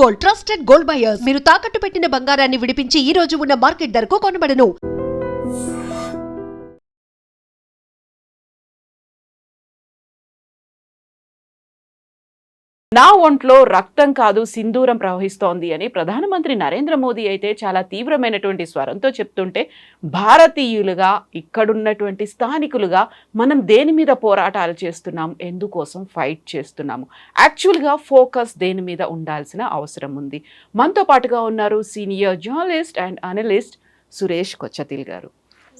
Gold, trusted gold buyers. మీరు తాకట్టు పెట్టిన బంగారాన్ని విడిపించి ఈ రోజు ఉన్న మార్కెట్ ధరకు కొనబడను. నా ఒంట్లో రక్తం కాదు సింధూరం ప్రవహిస్తోంది అని ప్రధానమంత్రి నరేంద్ర మోదీ అయితే చాలా తీవ్రమైనటువంటి స్వరంతో చెప్తుంటే, భారతీయులుగా ఇక్కడున్నటువంటి స్థానికులుగా మనం దేని మీద పోరాటాలు చేస్తున్నాం, ఎందుకోసం ఫైట్ చేస్తున్నాము, యాక్చువల్గా ఫోకస్ దేని మీద ఉండాల్సిన అవసరం ఉంది. మనతో పాటుగా ఉన్నారు senior journalist and analyst Suresh Kochattil గారు.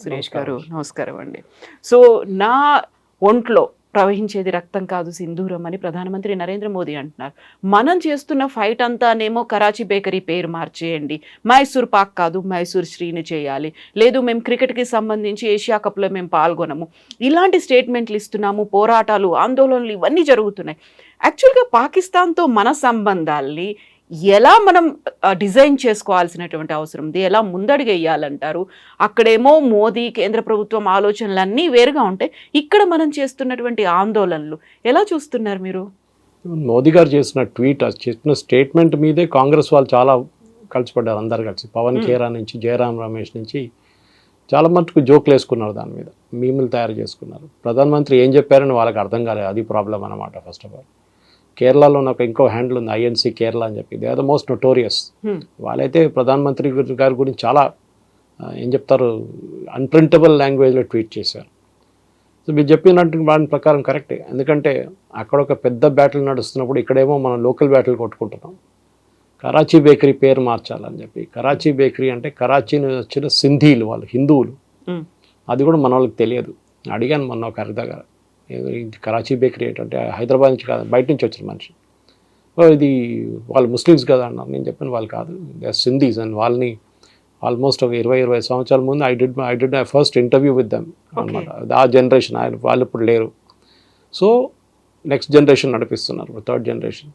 సురేష్ గారు నమస్కారం అండి. సో నా ఒంట్లో ప్రవహించేది రక్తం కాదు సింధూరం అని ప్రధానమంత్రి నరేంద్ర మోదీ అంటున్నారు. మనం చేస్తున్న ఫైట్ అంతానేమో కరాచీ బేకరీ పేరు మార్చేయండి, మైసూర్ పాక్ కాదు మైసూర్ శ్రీని చేయాలి, లేదు మేము క్రికెట్కి సంబంధించి ఏషియా కప్లో మేము పాల్గొనము, ఇలాంటి స్టేట్మెంట్లు ఇస్తున్నాము, పోరాటాలు ఆందోళనలు ఇవన్నీ జరుగుతున్నాయి. యాక్చువల్గా పాకిస్తాన్తో మన సంబంధాల్ని ఎలా మనం డిజైన్ చేసుకోవాల్సినటువంటి అవసరం ఉంది, ఎలా ముందడుగేయాలంటారు? అక్కడేమో మోదీ కేంద్ర ప్రభుత్వం ఆలోచనలన్నీ వేరుగా ఉంటాయి, ఇక్కడ మనం చేస్తున్నటువంటి ఆందోళనలు ఎలా చూస్తున్నారు మీరు? మోదీ గారు చేసిన ట్వీట్, చేసిన స్టేట్మెంట్ మీదే కాంగ్రెస్ వాళ్ళు చాలా కలిసిపడ్డారు. అందరు కలిసి పవన్ ఖేరా నుంచి జయరాం రమేష్ నుంచి చాలా మటుకు జోక్లు వేసుకున్నారు, దాని మీద మీములు తయారు చేసుకున్నారు. ప్రధానమంత్రి ఏం చెప్పారని వాళ్ళకి అర్థం కాలేదు, అది ప్రాబ్లం అన్నమాట. ఫస్ట్ ఆఫ్ ఆల్ కేరళలో నాకు ఇంకో హ్యాండిల్ ఉంది, ఐఎన్సీ కేరళ అని చెప్పి, they are the most notorious. వాళ్ళైతే ప్రధానమంత్రి గారి గురించి చాలా ఏం చెప్తారు, అన్ప్రింటబుల్ లాంగ్వేజ్లో ట్వీట్ చేశారు. సో మీరు చెప్పినట్టు దాని ప్రకారం కరెక్టే, ఎందుకంటే అక్కడ ఒక పెద్ద బ్యాటిల్ నడుస్తున్నప్పుడు ఇక్కడేమో మనం లోకల్ బ్యాటిల్ కొట్టుకుంటున్నాం. కరాచీ బేకరీ పేరు మార్చాలని చెప్పి, కరాచీ బేకరీ అంటే కరాచీ వచ్చిన సింధీలు, వాళ్ళు హిందువులు, అది కూడా మన వాళ్ళకి తెలియదు. అడిగాను మొన్న ఒక అర్థగా, కరాచీ బేకరీ ఏంటంటే హైదరాబాద్ నుంచి కాదు, బయట నుంచి వచ్చిన మనిషి, ఇది వాళ్ళు ముస్లిమ్స్ కదా అన్నారు. నేను చెప్పాను వాళ్ళు కాదు, దే ఆర్ సింధీస్. అండ్ వాళ్ళని ఆల్మోస్ట్ ఒక 20 సంవత్సరాల ముందు I did my first interview with them అనమాట. ఆ జనరేషన్ వాళ్ళు ఇప్పుడు లేరు. సో నెక్స్ట్ జనరేషన్ నడిపిస్తున్నారు, థర్డ్ జనరేషన్.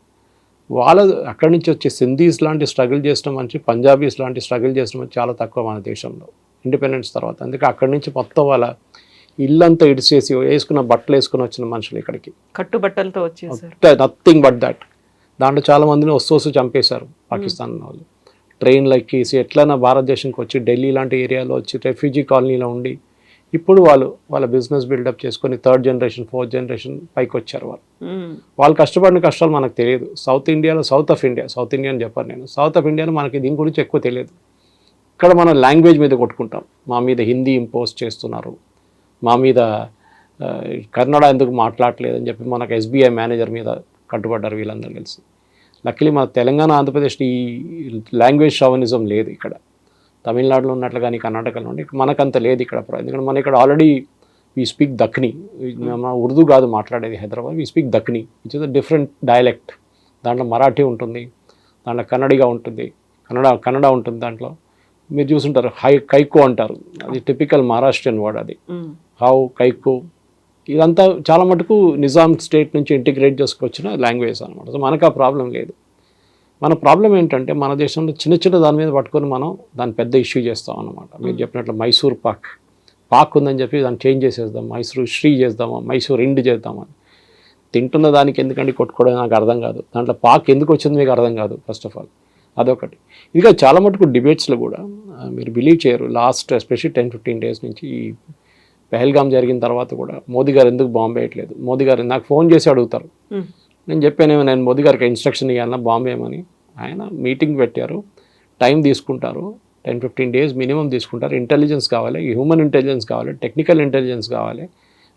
వాళ్ళ అక్కడి నుంచి వచ్చే సింధీస్ లాంటి స్ట్రగుల్ చేసిన మనిషి, పంజాబీస్ లాంటి స్ట్రగుల్ చేసిన మనిషి చాలా తక్కువ మన దేశంలో ఇండిపెండెన్స్ తర్వాత. అందుకే అక్కడి నుంచి మొత్తం వాళ్ళ ఇల్లంతా ఇడిచేసి వేసుకున్న బట్టలు వేసుకుని వచ్చిన మనుషులు ఇక్కడికి కట్టుబట్టలతో వచ్చేసారు, నథింగ్ బట్ దాట్. దాంట్లో చాలా మందిని వస్తూ చంపేశారు పాకిస్తాన్ వాళ్ళు. ట్రైన్లు ఎక్కేసి ఎట్లైనా భారతదేశంకి వచ్చి ఢిల్లీ లాంటి ఏరియాలో వచ్చి రెఫ్యూజీ కాలనీలో ఉండి ఇప్పుడు వాళ్ళ బిజినెస్ బిల్డప్ చేసుకొని థర్డ్ జనరేషన్ ఫోర్త్ జనరేషన్ పైకి వచ్చారు. వాళ్ళు కష్టపడిన కష్టాలు మనకు తెలియదు. సౌత్ ఇండియాలో సౌత్ ఆఫ్ ఇండియా అని చెప్పాను నేను, సౌత్ ఆఫ్ ఇండియాలో మనకి దీని గురించి ఎక్కువ తెలియదు. ఇక్కడ మనం లాంగ్వేజ్ మీద కొట్టుకుంటాం, మా మీద హిందీ ఇంపోజ్ చేస్తున్నారు, మా మీద కన్నడ ఎందుకు మాట్లాడలేదని చెప్పి మనకు ఎస్బీఐ మేనేజర్ మీద కట్టుబడ్డారు వీళ్ళందరూ కలిసి. లక్కీలీ మన తెలంగాణ ఆంధ్రప్రదేశ్లో ఈ లాంగ్వేజ్ షావనిజం లేదు. ఇక్కడ తమిళనాడులో ఉన్నట్లు కానీ కర్ణాటకలో ఉండి మనకంత లేదు ఇక్కడ. ఎందుకంటే మన ఇక్కడ ఆల్రెడీ వీ స్పీక్ దక్ని, మన ఉర్దూ కాదు మాట్లాడేది Hyderabad, we speak Dakhni which is a different dialect. దాంట్లో మరాఠీ ఉంటుంది, దాంట్లో కన్నడిగా ఉంటుంది, కన్నడ ఉంటుంది. దాంట్లో మీరు చూసుంటారు కైకో అంటారు, అది టిపికల్ మహారాష్ట్రియన్ వర్డ్, అది హౌ కైకో. ఇదంతా చాలా మటుకు నిజాం స్టేట్ నుంచి ఇంటిగ్రేట్ చేసుకొచ్చిన లాంగ్వేజ్ అనమాట. సో మనకు ఆ ప్రాబ్లం లేదు. మన ప్రాబ్లం ఏంటంటే మన దేశంలో చిన్న దాని మీద పట్టుకొని మనం దాన్ని పెద్ద ఇష్యూ చేస్తాం అన్నమాట. మీరు చెప్పినట్లు మైసూర్ పాక్ ఉందని చెప్పి దాన్ని చేంజ్ చేసేద్దాం, మైసూర్ శ్రీ చేద్దామా, మైసూర్ ఇండ్ చేద్దామని. తింటున్న దానికి ఎందుకంటే కొట్టుకోవడం నాకు అర్థం కాదు, దాంట్లో పాక్ ఎందుకు వచ్చింది మీకు అర్థం కాదు ఫస్ట్ ఆఫ్ ఆల్. అదొకటి. ఇంకా చాలా మటుకు డిబేట్స్లో కూడా మీరు బిలీవ్ చేయరు, లాస్ట్ ఎస్పెషల్లీ 10-15 డేస్ నుంచి ఈ పెహల్గామ్ జరిగిన తర్వాత కూడా మోదీ గారు ఎందుకు బాంబే వేయట్లేదు, మోదీ గారు నాకు ఫోన్ చేసి అడుగుతారు. నేను చెప్పానేమో, నేను మోదీ గారికి ఇన్స్ట్రక్షన్ ఇవ్వాలన్నా బాంబే ఏమని. ఆయన మీటింగ్ పెట్టారు, టైం తీసుకుంటారు, 10-15 డేస్ మినిమం తీసుకుంటారు. ఇంటెలిజెన్స్ కావాలి, హ్యూమన్ ఇంటెలిజెన్స్ కావాలి, టెక్నికల్ ఇంటెలిజెన్స్ కావాలి,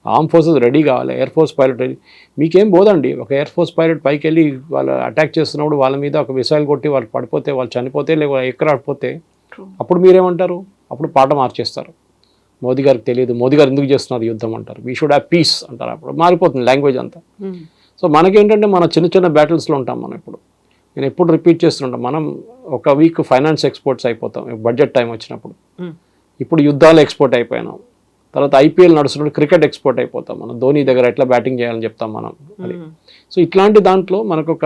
ఆర్మ్ ఫోర్సెస్ రెడీ కావాలి, ఎయిర్ ఫోర్స్ పైలట్ రెడీ. మీకేం పోదండి, ఒక ఎయిర్ ఫోర్స్ పైలట్ పైకి వెళ్ళి వాళ్ళు అటాక్ చేస్తున్నప్పుడు వాళ్ళ మీద ఒక మిసైల్ కొట్టి వాళ్ళు పడిపోతే, వాళ్ళు చనిపోతే, లేక ఎక్కరాడిపోతే అప్పుడు మీరేమంటారు? అప్పుడు పాట మార్చేస్తారు. మోదీ గారికి తెలియదు, మోదీ గారు ఎందుకు చేస్తున్నారు యుద్ధం అంటారు, వీ షుడ్ హ్యావ్ పీస్ అంటారు. అప్పుడు మారిపోతుంది లాంగ్వేజ్ అంతా. సో మనకేంటంటే మన చిన్న బ్యాటిల్స్లో ఉంటాం మనం. నేను ఎప్పుడు రిపీట్ చేస్తుంటాం, మనం ఒక వీక్ ఫైనాన్స్ ఎక్స్పోర్ట్స్ అయిపోతాం బడ్జెట్ టైం వచ్చినప్పుడు. ఇప్పుడు యుద్ధాలు ఎక్స్పోర్ట్ అయిపోయినాం, తర్వాత ఐపీఎల్ నడుస్తున్నప్పుడు క్రికెట్ ఎక్స్పోర్ట్ అయిపోతాం మనం. ధోని దగ్గర ఎట్లా బ్యాటింగ్ చేయాలని చెప్తాం మనం. అది సో ఇట్లాంటి దాంట్లో మనకు ఒక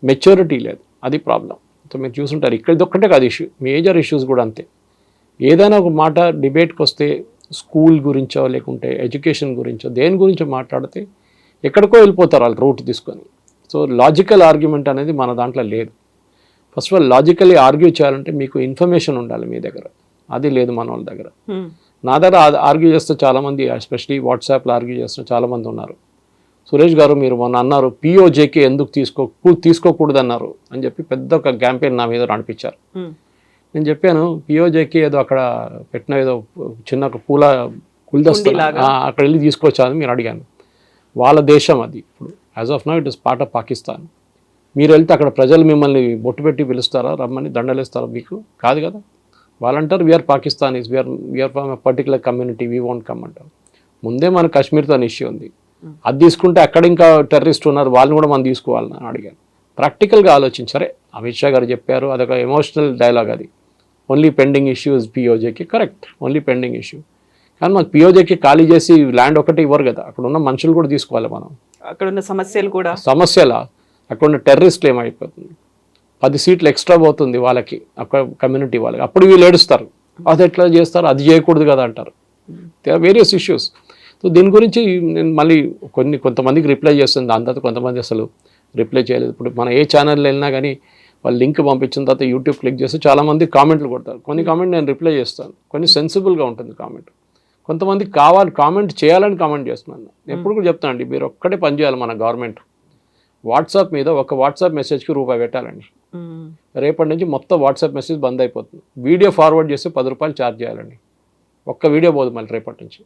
మెచ్యూరిటీ లేదు, అది ప్రాబ్లం. సో మీరు చూసుంటారు ఇక్కడ ఇది ఒక్కటే కాదు ఇష్యూ, మేజర్ ఇష్యూస్ కూడా అంతే. ఏదైనా ఒక మాట డిబేట్కి వస్తే స్కూల్ గురించో లేకుంటే ఎడ్యుకేషన్ గురించో దేని గురించో మాట్లాడితే ఎక్కడికో వెళ్ళిపోతారు వాళ్ళు రూట్ తీసుకొని. సో లాజికల్ ఆర్గ్యుమెంట్ అనేది మన దాంట్లో లేదు. First of all logically argue చేయాలంటే మీకు ఇన్ఫర్మేషన్ ఉండాలి మీ దగ్గర, అది లేదు మన వాళ్ళ దగ్గర. నా దగ్గర ఆర్గ్యూ చేస్తే చాలామంది, ఎస్పెషలీ వాట్సాప్లో ఆర్గ్యూ చేస్తున్న చాలామంది ఉన్నారు. సురేష్ గారు మీరు మొన్న అన్నారు పిఓజేకి ఎందుకు తీసుకోకూడదు అన్నారు అని చెప్పి పెద్ద ఒక క్యాంపెయిన్ నా మీద నడిపించారు. నేను చెప్పాను పిఓజేకి ఏదో అక్కడ పెట్టిన ఏదో చిన్న ఒక పూల గుల్దస్తా అక్కడ వెళ్ళి తీసుకొచ్చాను మీరు అడిగాను. వాళ్ళ దేశం అది ఇప్పుడు as of now it is part of Pakistan. మీరు వెళ్తే అక్కడ ప్రజలు మిమ్మల్ని బొట్టు పెట్టి పిలుస్తారా, రమ్మని దండలేస్తారా? మీకు కాదు కదా. వాళ్ళంటారు we are Pakistanis, we are from particular community, we won't come అంటారు. ముందే మన కాశ్మీర్తో ఇష్యూ ఉంది, అది తీసుకుంటే అక్కడ ఇంకా టెర్రరిస్ట్ ఉన్నారు, వాళ్ళని కూడా మనం తీసుకోవాలని అడిగాను. ప్రాక్టికల్గా ఆలోచించారే. అమిత్ షా గారు చెప్పారు, అదొక ఎమోషనల్ డైలాగ్, అది ఓన్లీ పెండింగ్ ఇష్యూ ఇస్ పిఓజేకి. Correct, only pending issue. కానీ మనకు పిఓజేకి ఖాళీ చేసి ల్యాండ్ ఒకటి ఇవ్వరు కదా, అక్కడ ఉన్న మనుషులు కూడా తీసుకోవాలి మనం. అక్కడ ఉన్న సమస్యలు కూడా సమస్యల అక్కడ ఉన్న టెర్రరిస్ట్లు ఏమైపోతుంది, 10 సీట్లు ఎక్స్ట్రా పోతుంది వాళ్ళకి, అక్కడ కమ్యూనిటీ వాళ్ళకి, అప్పుడు వీళ్ళు ఏడుస్తారు, అది ఎట్లా చేస్తారు, అది చేయకూడదు కదా అంటారు. They are various issues. So దీని గురించి నేను మళ్ళీ కొంతమందికి రిప్లై చేస్తుంది, దాని తర్వాత కొంతమంది అసలు రిప్లై చేయలేదు. ఇప్పుడు మన ఏ ఛానల్లో వెళ్ళినా కానీ వాళ్ళు లింక్ పంపించిన తర్వాత యూట్యూబ్ క్లిక్ చేస్తే చాలామంది కామెంట్లు కొడతారు. కొన్ని కామెంట్ నేను రిప్లై చేస్తాను, కొన్ని సెన్సిబుల్గా ఉంటుంది కామెంట్. కొంతమంది కామెంట్ చేయాలని కామెంట్ చేస్తున్నాను. ఎప్పుడు కూడా చెప్తాను అండి, మీరు ఒక్కటే పని చేయాలి. మన గవర్నమెంట్ వాట్సాప్ మీద ఒక వాట్సాప్ మెసేజ్కి రూపాయి పెట్టాలండి. రేపటి నుంచి మొత్తం వాట్సాప్ మెసేజ్ బంద్ అయిపోతుంది. వీడియో ఫార్వర్డ్ చేస్తే 10 రూపాయలు ఛార్జ్ చేయాలండి. ఒక్క వీడియో పోదు మళ్ళీ రేపటి నుంచి.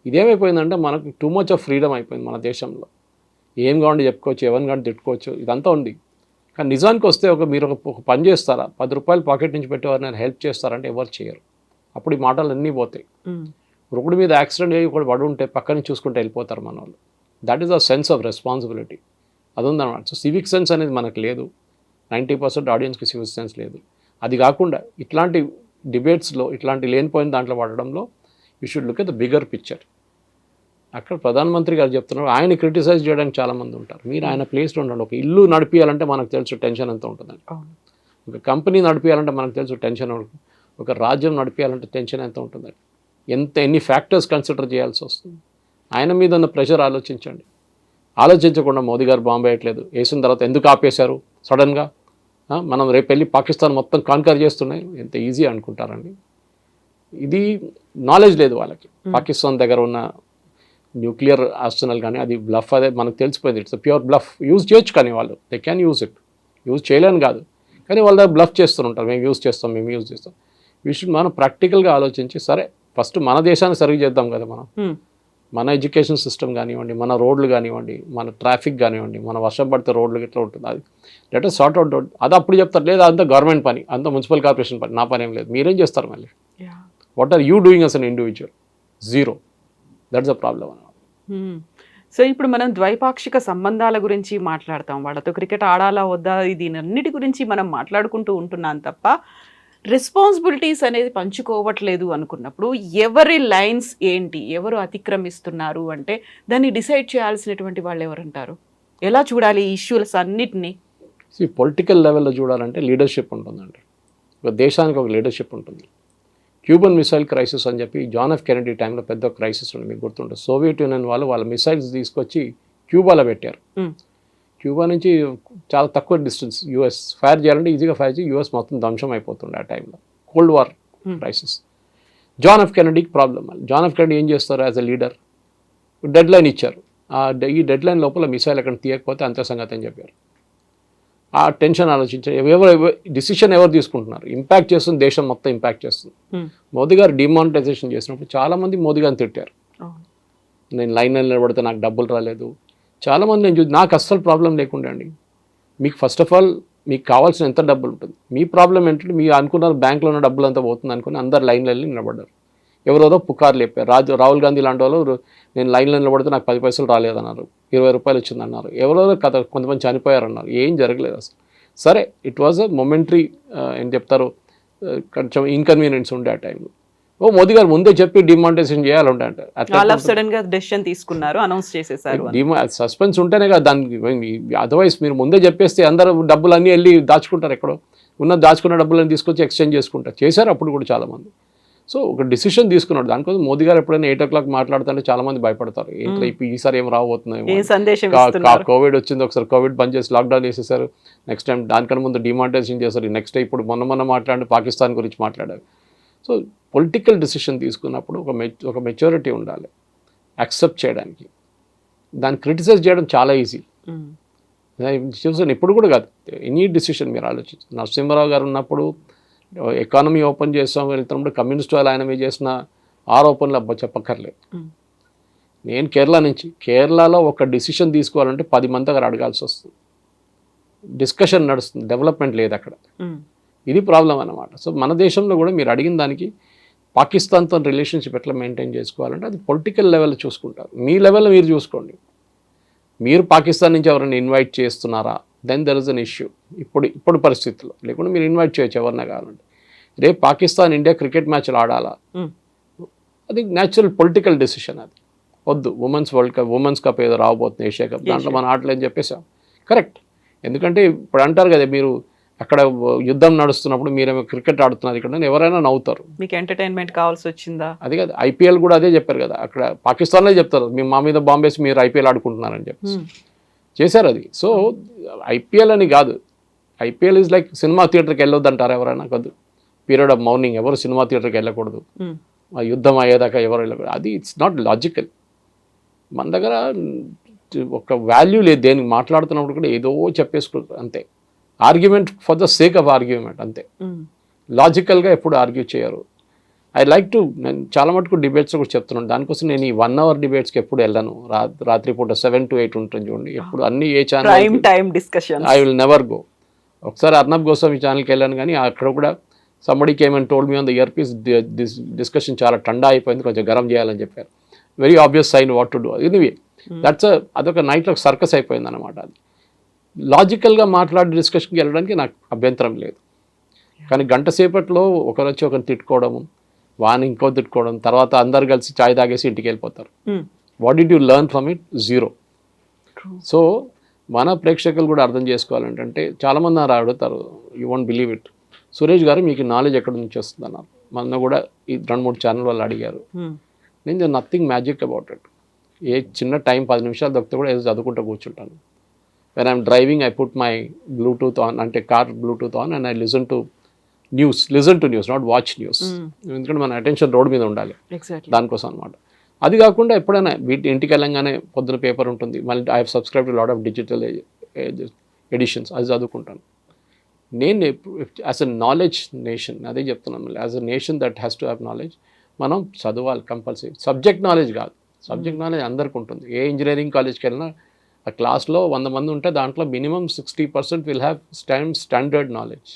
ఇదేమైపోయిందంటే మనకు టూ మచ్ ఆఫ్ ఫ్రీడమ్ అయిపోయింది మన దేశంలో. ఏం కావాలంటే చెప్పుకోవచ్చు, ఎవరిని కానీ తిట్టుకోవచ్చు, ఇదంతా ఉంది. కానీ నిజానికి వస్తే మీరు ఒక పని చేస్తారా, 10 రూపాయలు పాకెట్ నుంచి పెట్టేవారు నేను హెల్ప్ చేస్తారంటే ఎవరు చేయరు. అప్పుడు ఈ మాటలు అన్నీ పోతాయి. రోడ్డు మీద యాక్సిడెంట్ అయ్యి ఒకటి పడి ఉంటే పక్కన చూసుకుంటే వెళ్ళిపోతారు మన వాళ్ళు. That is a sense of responsibility, అది ఉందన్నమాట. సో సివిక్ సెన్స్ అనేది మనకు లేదు. 90% ఆడియన్స్కి సివిక్ సెన్స్ లేదు. అది కాకుండా ఇట్లాంటి డిబేట్స్లో ఇట్లాంటి లేనిపోయిన దాంట్లో పడడంలో you should look at the bigger picture. అక్కడ ప్రధానమంత్రి గారు చెప్తున్నారు, ఆయన క్రిటిసైజ్ చేయడానికి చాలామంది ఉంటారు. మీరు ఆయన ప్లేస్లో ఉండండి. ఒక ఇల్లు నడిపించాలంటే మనకు తెలుసు టెన్షన్ ఎంత ఉంటుందండి. ఒక కంపెనీ నడిపించాలంటే మనకు తెలుసు టెన్షన్ ఉంటుంది. ఒక రాజ్యం నడిపించాలంటే టెన్షన్ ఎంత ఉంటుందండి. ఎన్ని ఫ్యాక్టర్స్ కన్సిడర్ చేయాల్సి వస్తుంది. ఆయన మీద ఉన్న ప్రెషర్ ఆలోచించండి. ఆలోచించకుండా మోదీ గారు బాంబు వేయట్లేదు, వేసిన తర్వాత ఎందుకు ఆపేశారు సడన్గా? మనం రేపు వెళ్ళి పాకిస్తాన్ మొత్తం కాన్కర్ చేస్తున్నాయి, ఎంత ఈజీ అనుకుంటారండి. ఇది నాలెడ్జ్ లేదు వాళ్ళకి. పాకిస్తాన్ దగ్గర ఉన్న న్యూక్లియర్ ఆర్సెనల్ కానీ అది బ్లఫ్, అదే మనకు తెలిసిపోయింది. It's pure bluff. యూజ్ చేయొచ్చు కానీ వాళ్ళు they can use it. Use చేయలేని కాదు, కానీ వాళ్ళ దగ్గర బ్లఫ్ చేస్తుంటారు. మేము యూజ్ చేస్తాం. మనం ప్రాక్టికల్గా ఆలోచించి సరే ఫస్ట్ మన దేశాన్ని సరిగ్గా చేద్దాం కదా. మన ఎడ్యుకేషన్ సిస్టమ్ కానివ్వండి, మన రోడ్లు కానివ్వండి, మన ట్రాఫిక్ కానివ్వండి, మన వర్షం పడితే రోడ్లు ఇట్లా ఉంటుంది, అది లెట్ us సార్ట్ అవుట్. అది అప్పుడు చెప్తారు, లేదా అంతా గవర్నమెంట్ పని, అంతా మున్సిపల్ కార్పొరేషన్ పని, నా పని ఏం లేదు. మీరేం చేస్తారు మళ్ళీ? What are you doing as an individual? Zero. That's the problem. So ఇప్పుడు మనం ద్వైపాక్షిక సంబంధాల గురించి మాట్లాడతాం, వాళ్ళతో క్రికెట్ ఆడాలా వద్దా, దీనన్నిటి గురించి మనం మాట్లాడుకుంటూ ఉంటున్నాం తప్ప రెస్పాన్సిబిలిటీస్ అనేది పంచుకోవట్లేదు అనుకున్నప్పుడు ఎవరి లైన్స్ ఏంటి, ఎవరు అతిక్రమిస్తున్నారు అంటే దాన్ని డిసైడ్ చేయాల్సినటువంటి వాళ్ళు ఎవరంటారు? ఎలా చూడాలి ఈ ఇష్యూస్ అన్నిటినీ? పొలిటికల్ లెవెల్లో చూడాలంటే లీడర్షిప్ ఉంటుందండి. ఒక దేశానికి ఒక లీడర్షిప్ ఉంటుంది. క్యూబన్ మిసైల్ క్రైసిస్ అని చెప్పి జాన్ ఎఫ్ కెనడీ టైంలో పెద్ద క్రైసిస్ ఉంది, మీకు గుర్తుంటుంది. సోవియట్ యూనియన్ వాళ్ళ మిసైల్స్ తీసుకొచ్చి క్యూబాలో పెట్టారు. క్యూబా నుంచి చాలా తక్కువ డిస్టెన్స్ యూఎస్ ఫైర్ చేయాలంటే ఈజీగా ఫైర్ చేసి యూఎస్ మొత్తం ధ్వంసం అయిపోతుండే ఆ టైంలో. Cold war crisis. John F కెనడీకి ప్రాబ్లమ్. జాన్ ఎఫ్ కెనడీ ఏం చేస్తారు? As a leader deadline ఇచ్చారు. ఈ డెడ్ లైన్ లోపల మిసైల్ ఎక్కడ తీయకపోతే అంతే సంగతి అని చెప్పారు. ఆ టెన్షన్ ఆలోచించారు. డిసిషన్ ఎవరు తీసుకుంటున్నారు? ఇంపాక్ట్ చేస్తుంది, దేశం మొత్తం ఇంపాక్ట్ చేస్తుంది. మోదీ గారు డిమానిటైజేషన్ చేసినప్పుడు చాలామంది మోదీ గారిని తిట్టారు. నేను లైన్లో నిలబడితే నాకు డబ్బులు రాలేదు. చాలామంది నేను నాకు అస్సలు ప్రాబ్లం లేకుండా అండి. మీకు ఫస్ట్ ఆఫ్ ఆల్ మీకు కావాల్సిన ఎంత డబ్బులు ఉంటుంది, మీ ప్రాబ్లం ఏంటంటే మీరు అనుకున్నారు బ్యాంకులో ఉన్న డబ్బులు అంతా పోతుంది అనుకుని అందరు లైన్లో వెళ్ళి నిలబడ్డారు. ఎవరోదో పుకార్లు చెప్పారు. రాహుల్ గాంధీ లాంటి వాళ్ళు నేను లైన్లో నిలబడితే నాకు 10 పైసలు రాలేదన్నారు, 20 రూపాయలు వచ్చిందన్నారు. ఎవరో కొంతమంది చనిపోయారన్నారు. ఏం జరగలేదు అసలు. సరే, ఇట్ వాజ్ అ మొమెంటరీ ఏం చెప్తారు, కొంచెం ఇన్కన్వీనియన్స్ ఉండే ఆ టైంలో. మోదీ గారు ముందే చెప్పి డిమానిటైజేషన్ చేయాలంటే సస్పెన్స్ ఉంటేనే కదా దానికి. అదర్వైజ్ మీరు ముందే చెప్పేస్తే అందరూ డబ్బులు అన్నీ వెళ్ళి దాచుకుంటారు. ఎక్కడో ఉన్న దాచుకున్న డబ్బులన్నీ తీసుకొచ్చి ఎక్స్చేంజ్ చేసుకుంటారు. చేశారు అప్పుడు కూడా చాలామంది. సో ఒక డిసిషన్ తీసుకున్నాడు. దానికోసం మోదీ గారు ఎప్పుడైనా 8 o'clock మాట్లాడుతుంటే చాలా మంది భయపడతారు. ఏంటో ఈసారి ఏం రాబోతున్నాయి, ఏ సందేశం ఇస్తున్నారు? కోవిడ్ వచ్చింది, ఒకసారి కోవిడ్ బంద్ చేసి లాక్డౌన్ చేసేసారు, నెక్స్ట్ టైం దానికన్నా ముందు డిమానిటైజేషన్ చేశారు, నెక్స్ట్ ఇప్పుడు మొన్న మాట్లాడి పాకిస్తాన్ గురించి మాట్లాడారు. సో పొలిటికల్ డిసిషన్ తీసుకున్నప్పుడు ఒక మెచ్యూరిటీ ఉండాలి యాక్సెప్ట్ చేయడానికి. దాన్ని క్రిటిసైజ్ చేయడం చాలా ఈజీ. చూసాను ఇప్పుడు కూడా కాదు, ఎనీ డిసిషన్ మీరు ఆలోచించి. నరసింహారావు గారు ఉన్నప్పుడు ఎకానమీ ఓపెన్ చేస్తాం వెళ్తున్నప్పుడు కమ్యూనిస్ట్ వాళ్ళు ఆయన మీద చేసిన ఆరోపణలు అబ్బా చెప్పక్కర్లేదు. నేను కేరళలో ఒక డిసిషన్ తీసుకోవాలంటే 10 మంది దగ్గర అడగాల్సి వస్తుంది, డిస్కషన్ నడుస్తుంది, డెవలప్మెంట్ లేదు అక్కడ. ఇది ప్రాబ్లం అన్నమాట. సో మన దేశంలో కూడా మీరు అడిగిన దానికి పాకిస్తాన్తో రిలేషన్షిప్ ఎట్లా మెయింటైన్ చేసుకోవాలంటే అది పొలిటికల్ లెవెల్ చూసుకుంటారు. మీ లెవెల్లో మీరు చూసుకోండి. మీరు పాకిస్తాన్ నుంచి ఎవరైనా ఇన్వైట్ చేస్తున్నారా, then there is an issue. ఇప్పుడు పరిస్థితుల్లో లేకుండా మీరు ఇన్వైట్ చేయొచ్చు ఎవరన్నా కావాలంటే. రేపు పాకిస్తాన్ ఇండియా క్రికెట్ మ్యాచ్లు ఆడాలా, అది న్యాచురల్ పొలిటికల్ డెసిషన్. అది వద్దు, ఉమెన్స్ కప్ ఏదో రాబోతుంది, ఏషియా కప్, దాంట్లో మన ఆటలు అని చెప్పేసాం. కరెక్ట్. ఎందుకంటే ఇప్పుడు అంటారు కదా, మీరు అక్కడ యుద్ధం నడుస్తున్నప్పుడు మీరేమో క్రికెట్ ఆడుతున్నారు ఇక్కడ, ఎవరైనా నవ్వుతారు. మీకు ఎంటర్టైన్మెంట్ కావాల్సి వచ్చిందా? అది కాదు, ఐపీఎల్ కూడా అదే చెప్పారు కదా, అక్కడ పాకిస్తాన్లో చెప్తారు మా మీద బాంబేసి మీరు ఐపీఎల్ ఆడుకుంటున్నారని చెప్పి చేశారు అది. సో ఐపీఎల్ అని కాదు, ఐపీఎల్ ఈజ్ లైక్ సినిమా థియేటర్కి వెళ్ళొద్దు అంటారు ఎవరైనా. కాదు, పీరియడ్ ఆఫ్ మౌర్నింగ్ ఎవరు సినిమా థియేటర్కి వెళ్ళకూడదు, ఆ యుద్ధం అయ్యేదాకా ఎవరు వెళ్ళకూడదు. అది ఇట్స్ నాట్ లాజికల్. మన దగ్గర ఒక వాల్యూ లేదు, దేనికి మాట్లాడుతున్నప్పుడు కూడా ఏదో చెప్పేసుకుంటారు అంతే. Argument for the sake of argument అంతే. లాజికల్గా ఎప్పుడు ఆర్గ్యూ చేయరు. ఐ లైక్ టు, నేను చాలా మటుకు డిబేట్స్ కూడా చెప్తున్నాను, దానికోసం నేను ఈ 1 hour డిబేట్స్కి ఎప్పుడు వెళ్ళను. రాత్రిపూట 7 to 8 ఉంటుంది చూడండి, ఎప్పుడు అన్ని ఏ channel I will never go. ఒకసారి అర్నబ్ గోస్వామి ఛానల్కి వెళ్ళాను, కానీ అక్కడ కూడా somebody came and told me on the earpiece, this discussion చాలా టండా అయిపోయింది, కొంచెం గరం చేయాలని చెప్పారు. Very obvious sign what to do. Anyway అదొక నైట్లో సర్కస్ అయిపోయింది అనమాట. అది లాజికల్గా మాట్లాడి డిస్కషన్కి వెళ్ళడానికి నాకు అభ్యంతరం లేదు. కానీ గంట సేపట్లో ఒకరు వచ్చి ఒకరిని తిట్టుకోవడము, వాని ఇంకో తిట్టుకోవడం, తర్వాత అందరు కలిసి చాయ్ తాగేసి ఇంటికి వెళ్ళిపోతారు. What did you learn from it? Zero. So మన ప్రేక్షకులు కూడా అర్థం చేసుకోవాలంటే, చాలామంది అడుగుతారు, you won't believe it, Suresh గారు మీకు నాలెడ్జ్ ఎక్కడి నుంచి వస్తుంది అన్నారు. మొన్న కూడా ఈ 2-3 ఛానల్ వాళ్ళు అడిగారు. నేను నథింగ్ మ్యాజిక్ అబౌట్ ఇట్. ఏ చిన్న టైం 10 నిమిషాలు దొరికితే కూడా ఏదో చదువుకుంటూ కూర్చుంటాను. When I'm driving I put my Bluetooth on, అంటే car Bluetooth on, and I listen to news, not watch news. ఎందుకంటే మన అటెన్షన్ రోడ్ మీద ఉండాలి, దానికోసం అనమాట. అది కాకుండా ఎప్పుడైనా ఇంటికి వెళ్ళంగానే పొద్దున పేపర్ ఉంటుంది, మళ్ళీ I have subscribe to lot of digital editions, అది చదువుకుంటాను. నేను యాజ్ అ నాలెడ్జ్ నేషన్, అదే చెప్తున్నాను, as a nation that has to have knowledge. మనం చదవాలి కంపల్సరీ. సబ్జెక్ట్ నాలెడ్జ్ కాదు, సబ్జెక్ట్ నాలెడ్జ్ అందరికి ఉంటుంది. ఏ ఇంజనీరింగ్ కాలేజ్కి వెళ్ళినా ఆ క్లాస్లో 100 మంది ఉంటే దాంట్లో minimum 60% will have standard knowledge.